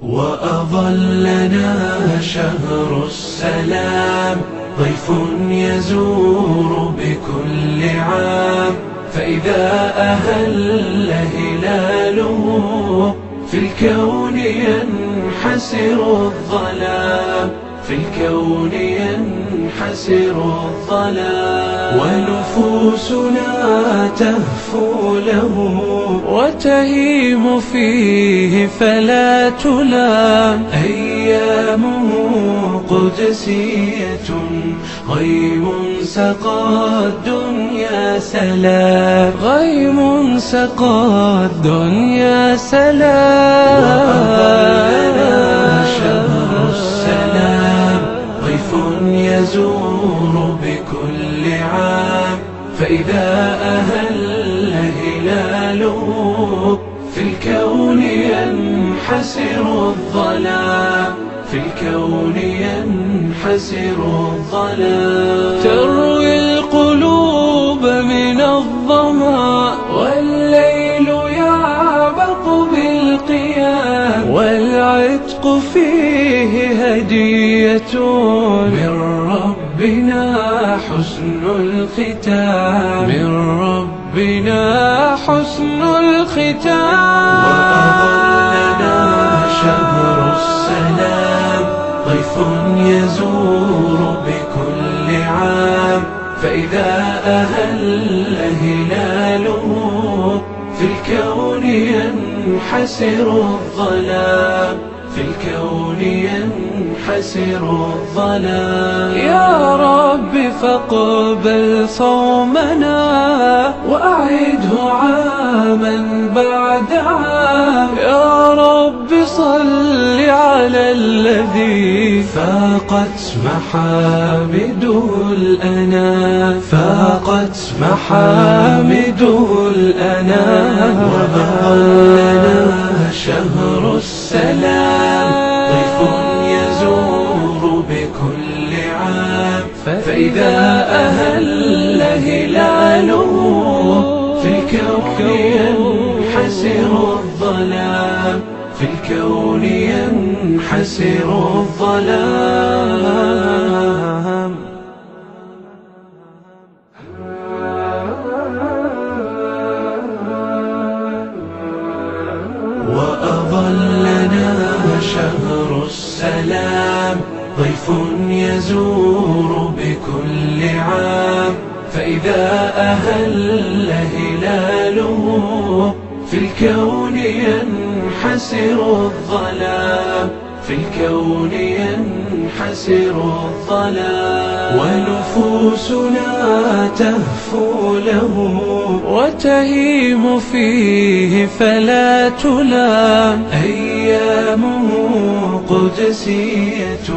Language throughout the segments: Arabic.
وأظلنا شهر السلام، ضيف يزور بكل عام، فإذا أهل هلاله في الكون ينحسر الظلام، في الكون ينحسر الظلام، ونفوسنا تهفو له وتهيم فيه فلا تلام. أيامه قدسية غيم سقى الدنيا سلام، غيم سقى الدنيا سلام. وأظلنا شهر السلام، ضيف يزور بكل عام، فإذا أهل هلاله في الكون ينحسر الظلام، في الكون ينحسر الظلام. تروي القلوب من الظمأ والليل يعبق بالقيام، والعتق فيه هدية من ربنا حسن الختام، من ربنا حسن الختام. وأظلنا شهر السلام، ضيف يزور بكل عام، فإذا أهل هلاله في الكون ينحسر الظلام، في الكون ينحسر الظلام. يا رب فاقبل صومنا وأعده عاما بعد عام، يا رب صل على الذي فاقت محامده الأنام، فاقت محامده الأنام. وأظلنا شهر السلام، ضيف يزور بكل عام، فإذا أهل هلاله في الكون ينحسر الظلام، في الكون ينحسر الظلام. وأظلنا شهر السلام، ضيف يزور بكل عام، فإذا أهل هلاله في الكون ينحسر الظلام، في الكون ينحسر الظلام. ونفوسنا تهفو له وتهيم فيه فلا تلام. أيامه قدسية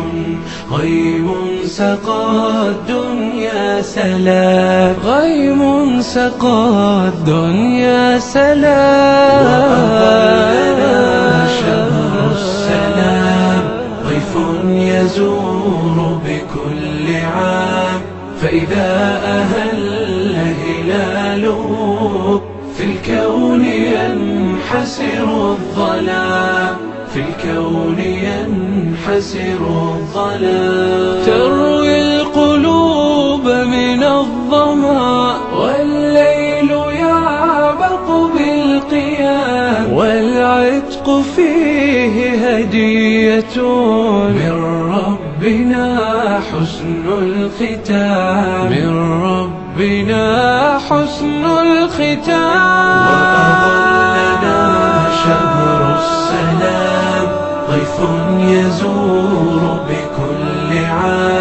غيم سقى الدنيا سلام، غيم سقى الدنيا سلام. وأظلنا شهر السلام، ضيف يزور بكل عام، فإذا أهل هلاله في الكون ينحسر الظلام، في الكون ينحسر الظلام. تروي القلوب من الظمأ والليل يعبق بالقيام، والعتق فيه هدية من ربنا حسن الختام، من ربنا حسن الختام. وأظلنا شهر السلام، ضيف يزور بكل عام،